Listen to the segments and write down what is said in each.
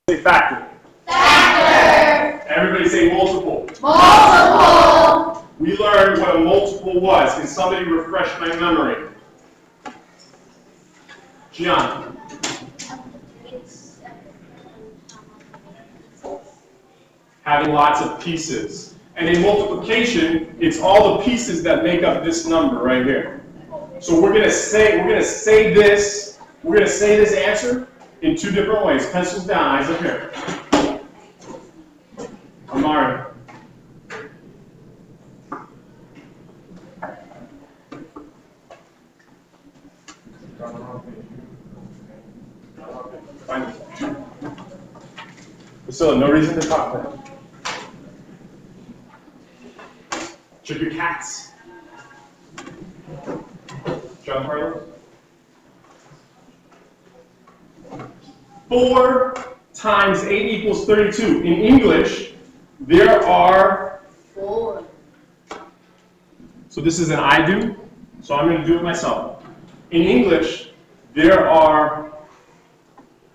Say factor. Factor. Everybody say multiple. Multiple. We learned what a multiple was. Can somebody refresh my memory? Gian. Having lots of pieces. And in multiplication, it's all the pieces that make up this number right here. So we're gonna say this answer in two different ways. Pencils down, eyes up here. Amari. Priscilla, no reason to talk now. Check your cats. John Carlos. 4 times 8 equals 32. In English, there are 4. So this is an I do, so I'm going to do it myself. In English, there are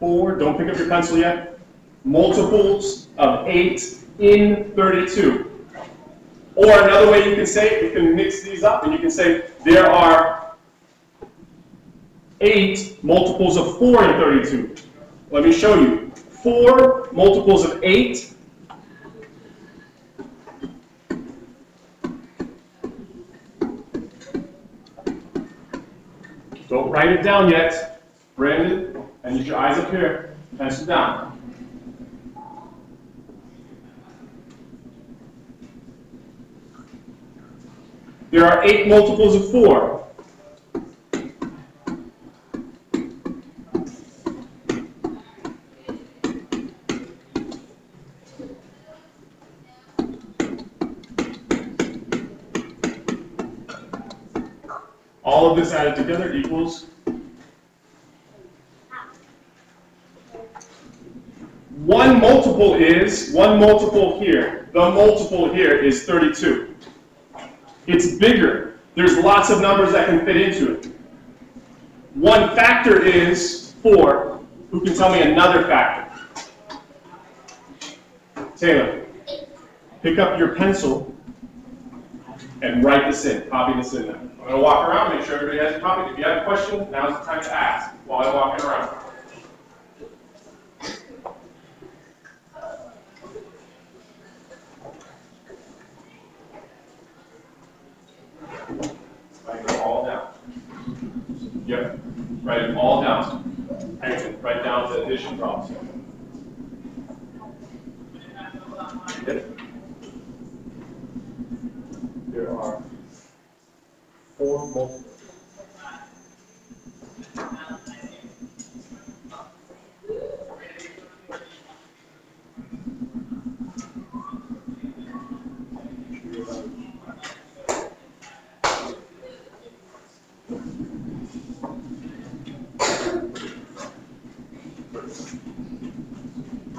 4, don't pick up your pencil yet, multiples of 8 in 32. Or another way you can say it, you can mix these up and you can say there are 8 multiples of 4 in 32. Let me show you. 4 multiples of 8. Don't write it down yet. Brandon, I need your eyes up here. Pencil down. There are 8 multiples of 4. All of this added together equals 1 multiple here. The multiple here is 32. It's bigger. There's lots of numbers that can fit into it. 1 factor is 4. Who can tell me another factor? Taylor, pick up your pencil and write this in. Copy this in now. I'm going to walk around, make sure everybody has a copy. If you have a question, now's the time to ask while I'm walking around. Write it all down. Yep, write it all down. Excellent. Write down the addition problems. Yep. There are 4 multiples.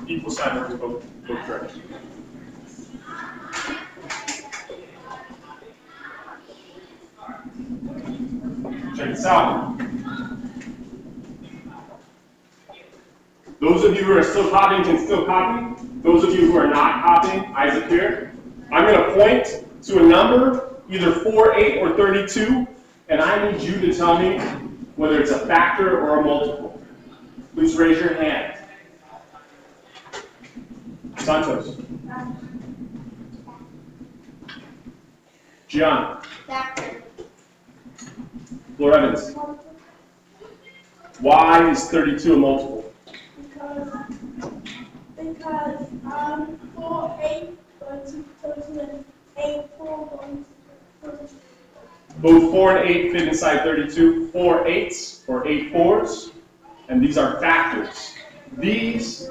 Equal sign works both directions. Check this out. Those of you who are still copying can still copy. Those of you who are not copying, eyes up here. I'm going to point to a number, either 4, 8, or 32, and I need you to tell me whether it's a factor or a multiple. Please raise your hand. Santos. Gian. Factor. Flor Evans. Why is 32 a multiple? Because 4, 8, 8, 4, 1, Both 4 and 8 fit inside 32. 4 8s or 8 4s, and these are factors. These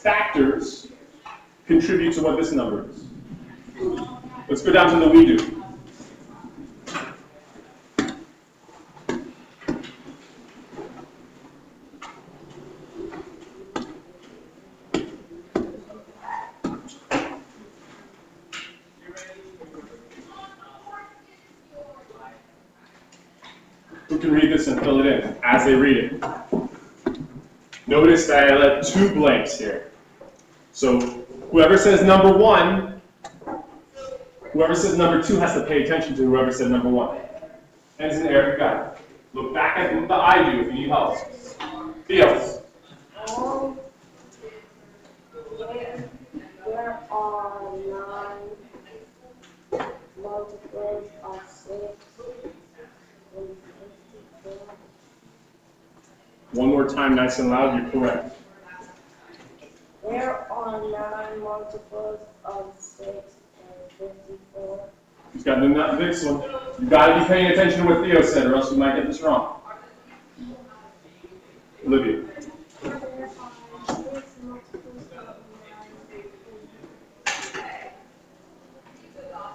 factors contribute to what this number is. Let's go down to the we do. Who can read this and fill it in as they read it? Notice that I left 2 blanks here. So whoever says number 1, whoever says number 2 has to pay attention to whoever said number 1. Hands in the air, you got it. Look back at what the I do if you need help. Theo. There are 9 multiples of 6 and 54. One more time, nice and loud, you're correct. There are 9 multiples of 6 and 54. Who's got the next one? You gotta be paying attention to what Theo said, or else you might get this wrong. Olivia. There are 6 multiples of 9.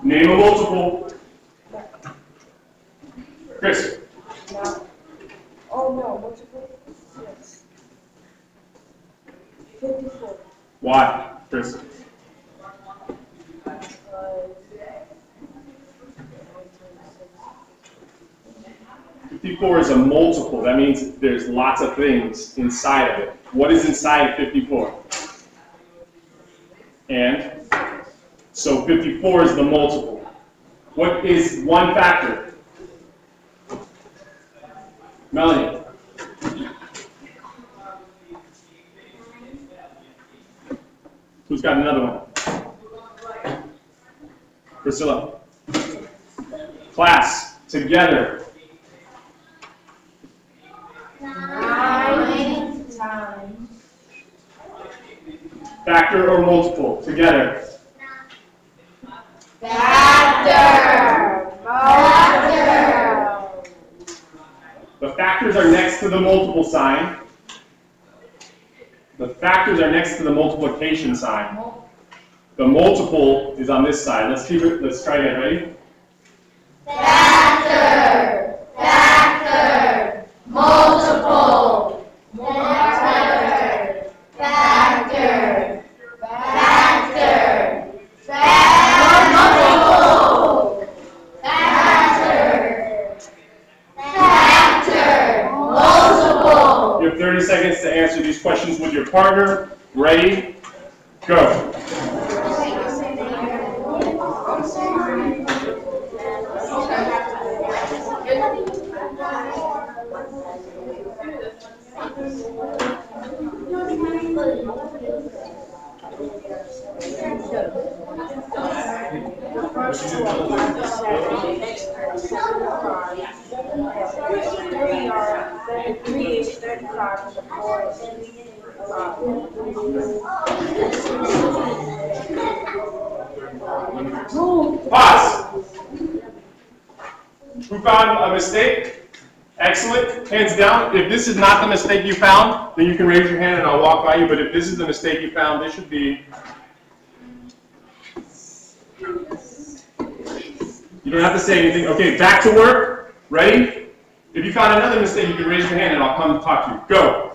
Name a multiple. Chris. No. Oh no, multiple 6. 54. Why? Chris. 54 is a multiple. That means there's lots of things inside of it. What is inside of 54? And so 54 is the multiple. What is one factor? Melanie. Who's got another one? Priscilla. Class, together. 9 times. Factor or multiple, together. Factor. Factor. The factors are next to the multiple sign. The factors are next to the multiplication sign. The multiple is on this side. Let's try again, ready? Factor, factor, multiple, factor, factor, factor, multiple, factor, factor, multiple. You have 30 seconds to answer these questions with your partner. Ready? Go. Three is 35 and the 4 is 5. Pause. Who found a mistake? Excellent. Hands down. If this is not the mistake you found, then you can raise your hand and I'll walk by you. But if this is the mistake you found, this should be. You don't have to say anything. Okay, back to work. Ready? If you found another mistake, you can raise your hand and I'll come talk to you. Go.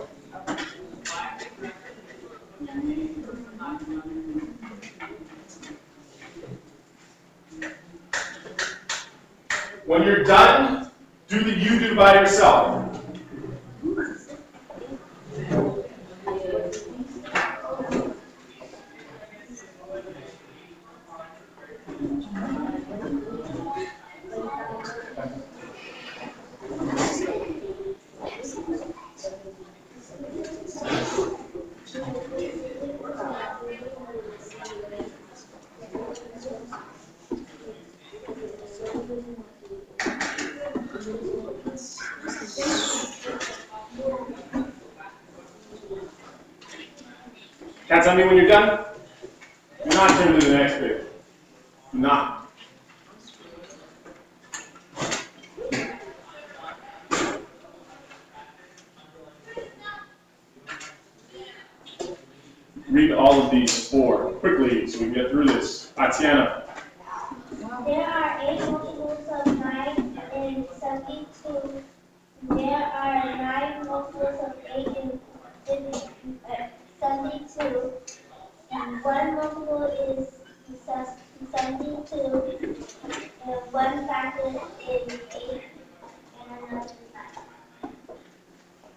When you're done, do the you do by yourself. Can tell me when you're done? Do not turn to the next page. Do not. Read all of these 4 quickly so we can get through this. Tatiana. There are 8 multiples of 9 and 72. There are 9 multiples of 8 and 72. And 1 multiple is 72. And 1 factor is 8. And another factor.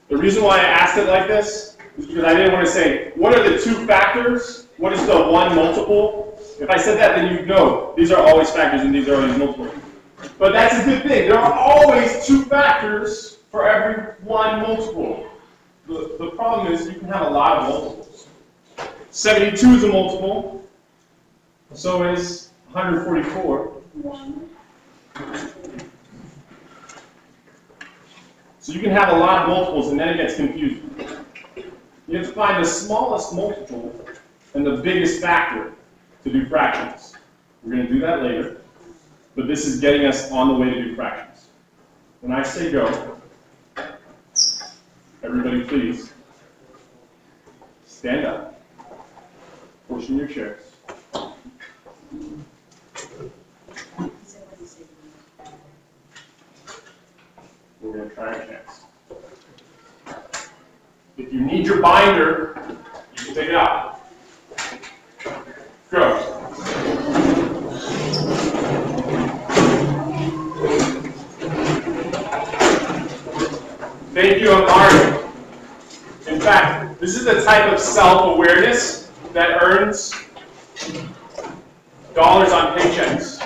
The reason why I asked it like this is because I didn't want to say, what are the two factors? What is the one multiple? If I said that, then you'd know these are always factors and these are always multiples. But that's a good thing. There are always two factors for every one multiple. The problem is you can have a lot of multiples. 72 is a multiple. So is 144. So you can have a lot of multiples and then it gets confusing. You have to find the smallest multiple and the biggest factor to do fractions. We're going to do that later. But this is getting us on the way to do fractions. When I say go, everybody please stand up, portion your chairs. We're going to try our chance. If you need your binder, you can take it out. Go. Thank you, Amari. In fact, this is the type of self-awareness that earns dollars on paychecks.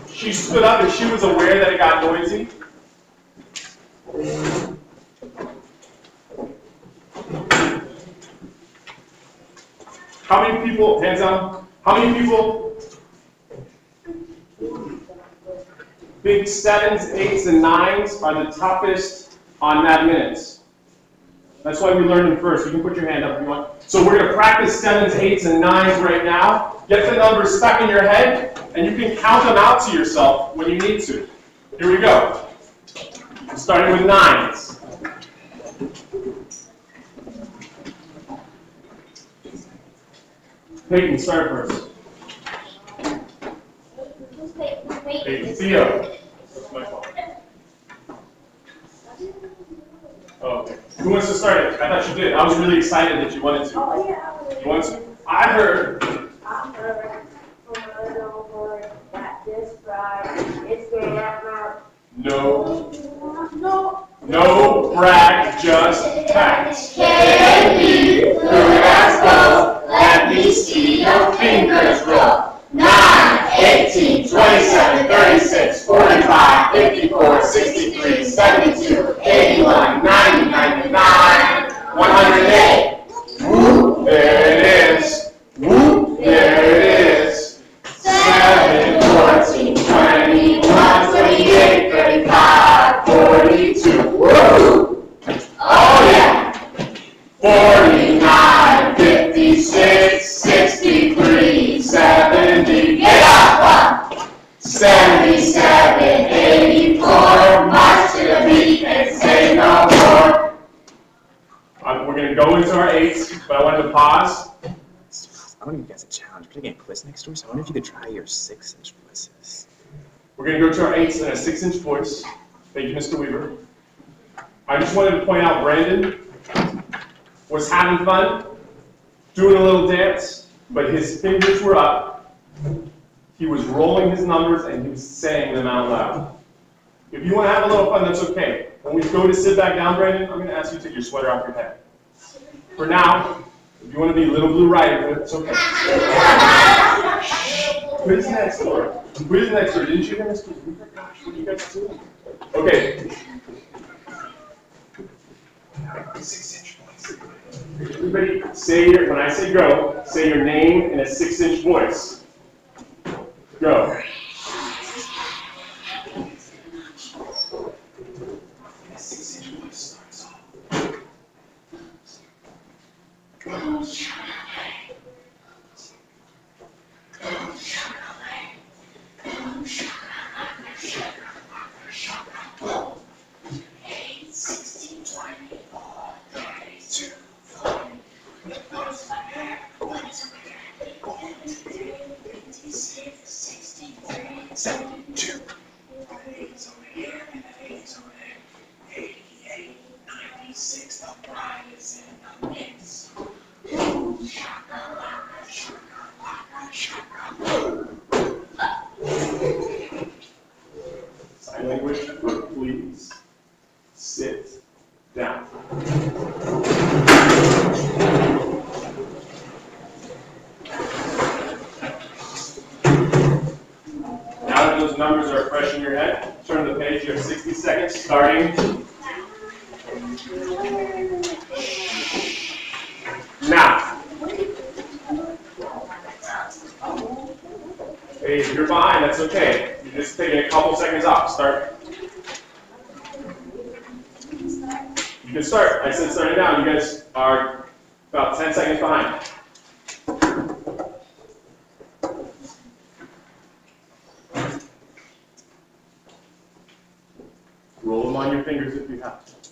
She stood up and she was aware that it got noisy. How many people, hands up, how many people think 7s, 8s, and 9s are the toughest on Mad Minutes? That's why we learned them first. You can put your hand up if you want. So we're going to practice 7s, 8s, and 9s right now. Get the numbers stuck in your head, and you can count them out to yourself when you need to. Here we go. Starting with 9s. Peyton, start first. Peyton, Theo. My fault. Oh, okay. Who wants to start it? I thought you did. I was really excited that you wanted to. Oh, yeah. You want to? I heard from a little boy that this bride is going to have no brag, just facts. Candy, the rascal, let me see your fingers roll. 9, 18, 27, 36, 45, 54, 63, 72, 81, 90, 99, 108. Whoop, there it is. Whoop, there it is. 7, 14, 21, 28, 35, 42. Woo! Oh yeah. 49, 56, 63, 70. Get up! 77, 84. March to the beat and say no more. We're going to go into our 8s, but I wanted to pause. I want to give you guys a challenge. We're getting a quiz next door, so I wonder if you could try your 6-inch voices. We're going to go to our 8s and a 6-inch voice. Thank you, Mr. Weaver. I just wanted to point out Brandon was having fun, doing a little dance, but his fingers were up. He was rolling his numbers and he was saying them out loud. If you want to have a little fun, that's okay. When we go to sit back down, Brandon, I'm going to ask you to take your sweater off your head. For now, if you want to be Little Blue Riding Hood, it's okay. Who's next door? Who's next door? Didn't you hear Mr. Weaver? Gosh, what are you guys doing? Okay. Everybody, when I say go, say your name in a 6-inch voice. Go. Sign language, please sit down. numbers are fresh in your head. Turn the page. You have 60 seconds starting now. Hey, if you're behind, that's okay. You're just taking a couple seconds off. Start. You can start. I said starting now. You guys are about 10 seconds behind. Roll them on your fingers if you have to.